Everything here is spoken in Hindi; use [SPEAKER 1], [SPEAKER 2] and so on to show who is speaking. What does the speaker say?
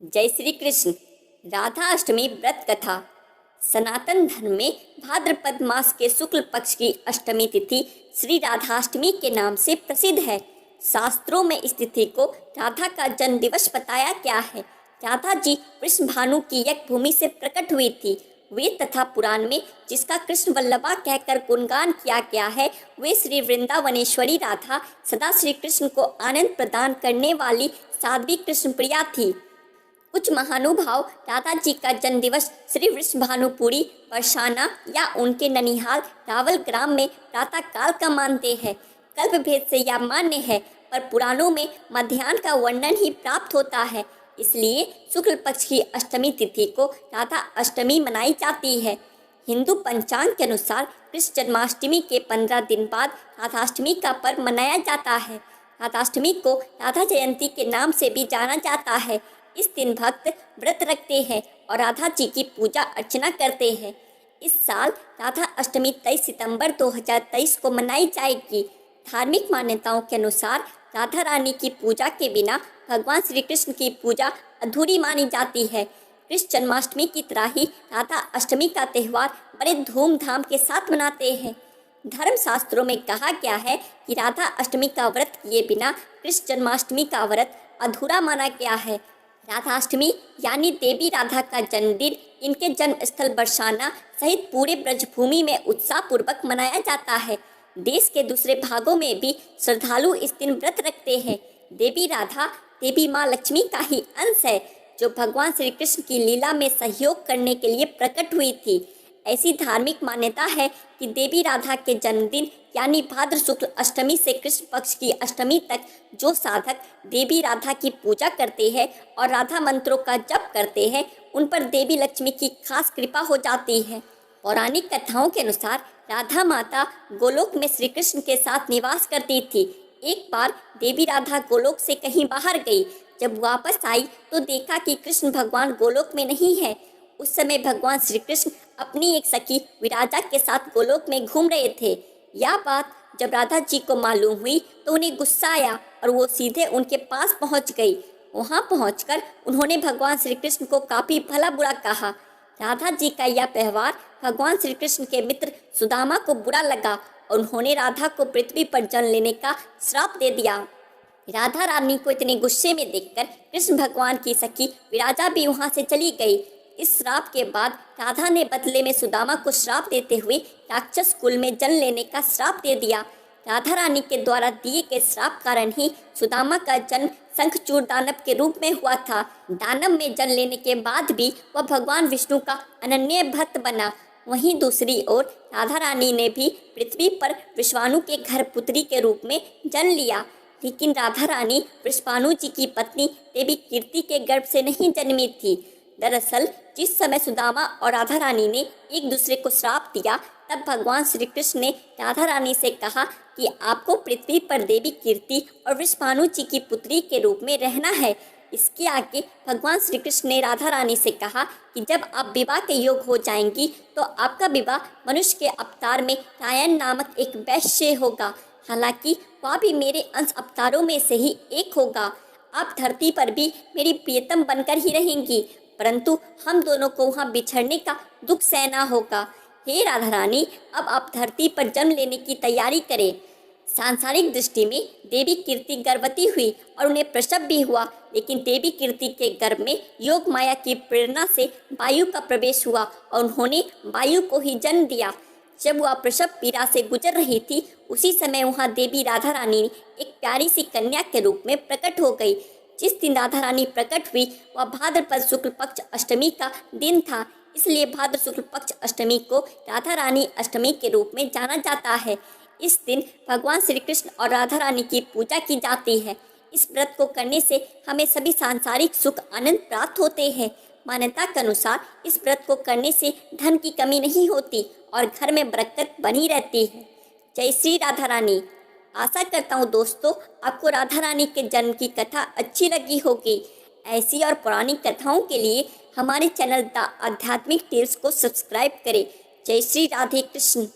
[SPEAKER 1] जय श्री कृष्ण। राधा अष्टमी व्रत कथा। सनातन धर्म में भाद्रपद मास के शुक्ल पक्ष की अष्टमी तिथि श्री राधाष्टमी के नाम से प्रसिद्ध है। शास्त्रों में इस तिथि को राधा का जन्म दिवस बताया गया है। राधा जी कृष्ण भानु की यज्ञ भूमि से प्रकट हुई थी। वेद तथा पुराण में जिसका कृष्ण वल्लभा कहकर गुणगान किया गया है, वे श्री वृंदावनेश्वरी राधा सदा श्री कृष्ण को आनंद प्रदान करने वाली साध्वी कृष्ण प्रिया थी। कुछ महानुभाव राधा जी का जन्म दिवस श्री वृषभानुपुरी बरसाना या उनके ननिहाल रावल ग्राम में प्रातः काल का मानते हैं। कल्प भेद से यह मान्य है, पर पुराणों में मध्याह्न का वर्णन ही प्राप्त होता है। इसलिए शुक्ल पक्ष की अष्टमी तिथि को राधा अष्टमी मनाई जाती है। हिंदू पंचांग के अनुसार कृष्ण जन्माष्टमी के 15 दिन बाद राधाष्टमी का पर्व मनाया जाता है। राधाष्टमी को राधा जयंती के नाम से भी जाना जाता है। इस दिन भक्त व्रत रखते हैं और राधा जी की पूजा अर्चना करते हैं। इस साल राधा अष्टमी 23 सितंबर 2023 को मनाई जाएगी। धार्मिक मान्यताओं के अनुसार राधा रानी की पूजा के बिना भगवान श्री कृष्ण की पूजा अधूरी मानी जाती है। कृष्ण जन्माष्टमी की तरह ही राधा अष्टमी का त्यौहार बड़े धूमधाम के साथ मनाते हैं। धर्मशास्त्रों में कहा गया है कि राधा अष्टमी का व्रत किए बिना कृष्ण जन्माष्टमी का व्रत अधूरा माना गया है। राधाष्टमी यानी देवी राधा का जन्मदिन इनके जन्म स्थल बरसाना सहित पूरे ब्रजभूमि में उत्साहपूर्वक मनाया जाता है। देश के दूसरे भागों में भी श्रद्धालु इस दिन व्रत रखते हैं। देवी राधा देवी माँ लक्ष्मी का ही अंश है, जो भगवान श्री कृष्ण की लीला में सहयोग करने के लिए प्रकट हुई थी। ऐसी धार्मिक मान्यता है कि देवी राधा के जन्मदिन यानी भाद्र शुक्ल अष्टमी से कृष्ण पक्ष की अष्टमी तक जो साधक देवी राधा की पूजा करते हैं और राधा मंत्रों का जप करते हैं, उन पर देवी लक्ष्मी की खास कृपा हो जाती है। पौराणिक कथाओं के अनुसार राधा माता गोलोक में श्री कृष्ण के साथ निवास करती थी। एक बार देवी राधा गोलोक से कहीं बाहर गई। जब वापस आई तो देखा कि कृष्ण भगवान गोलोक में नहीं है। उस समय भगवान श्री कृष्ण अपनी एक सखी विराजा के साथ गोलोक में घूम रहे थे। यह बात जब राधा जी को मालूम हुई तो उन्हें गुस्सा आया और वो सीधे उनके पास पहुंच गई। वहां पहुंचकर उन्होंने भगवान श्री कृष्ण को काफ़ी भला बुरा कहा। राधा जी का यह व्यवहार भगवान श्री कृष्ण के मित्र सुदामा को बुरा लगा और उन्होंने राधा को पृथ्वी पर जन्म लेने का श्राप दे दिया। राधा रानी को इतने गुस्से में देखकर कृष्ण भगवान की सखी विराजा भी वहाँ से चली गई। इस श्राप के बाद राधा ने बदले में सुदामा को श्राप देते हुए राक्षस कुल में जन्म लेने का श्राप दे दिया। राधा रानी के द्वारा दिए गए श्राप कारण ही सुदामा का जन्म शंखचूड़ दानव के रूप में हुआ था। दानव में जन्म लेने के बाद भी वह भगवान विष्णु का अनन्य भक्त बना। वहीं दूसरी ओर राधा रानी ने भी पृथ्वी पर विश्वानु के घर पुत्री के रूप में जन्म लिया, लेकिन राधा रानी विश्वानु जी की पत्नी देवी कीर्ति के गर्भ से नहीं जन्मी थी। दरअसल जिस समय सुदामा और राधा रानी ने एक दूसरे को श्राप दिया, तब भगवान श्री कृष्ण ने राधा रानी से कहा कि आपको पृथ्वी पर देवी कीर्ति और विश्वानु जी की पुत्री के रूप में रहना है। इसके आगे भगवान श्री कृष्ण ने राधा रानी से कहा कि जब आप विवाह के योग हो जाएंगी तो आपका विवाह मनुष्य के अवतार में रायन नामक एक वैश्य से होगा। हालांकि वह भी मेरे अंश अवतारों में से ही एक होगा। आप धरती पर भी मेरी प्रियतम बनकर ही रहेंगी, परंतु हम दोनों को वहाँ बिछड़ने का दुख सहना होगा। हे राधा रानी, अब आप धरती पर जन्म लेने की तैयारी करें। सांसारिक दृष्टि में देवी कीर्ति गर्भवती हुई और उन्हें प्रसव भी हुआ, लेकिन देवी कीर्ति के गर्भ में योग माया की प्रेरणा से वायु का प्रवेश हुआ और उन्होंने वायु को ही जन्म दिया। जब वह प्रसव पीड़ा से गुजर रही थी, उसी समय वहाँ देवी राधा रानी एक प्यारी सी कन्या के रूप में प्रकट हो गई। जिस दिन राधा रानी प्रकट हुई वह भाद्रपद शुक्ल पक्ष अष्टमी का दिन था, इसलिए भाद्र शुक्ल पक्ष अष्टमी को राधा रानी अष्टमी के रूप में जाना जाता है। इस दिन भगवान श्री कृष्ण और राधा रानी की पूजा की जाती है। इस व्रत को करने से हमें सभी सांसारिक सुख आनंद प्राप्त होते हैं। मान्यता के अनुसार इस व्रत को करने से धन की कमी नहीं होती और घर में बरकत बनी रहती है। जय श्री राधा रानी। आशा करता हूँ दोस्तों आपको राधा रानी के जन्म की कथा अच्छी लगी होगी। ऐसी और पौराणिक कथाओं के लिए हमारे चैनल द आध्यात्मिक टेल्स को सब्सक्राइब करें। जय श्री राधे कृष्ण।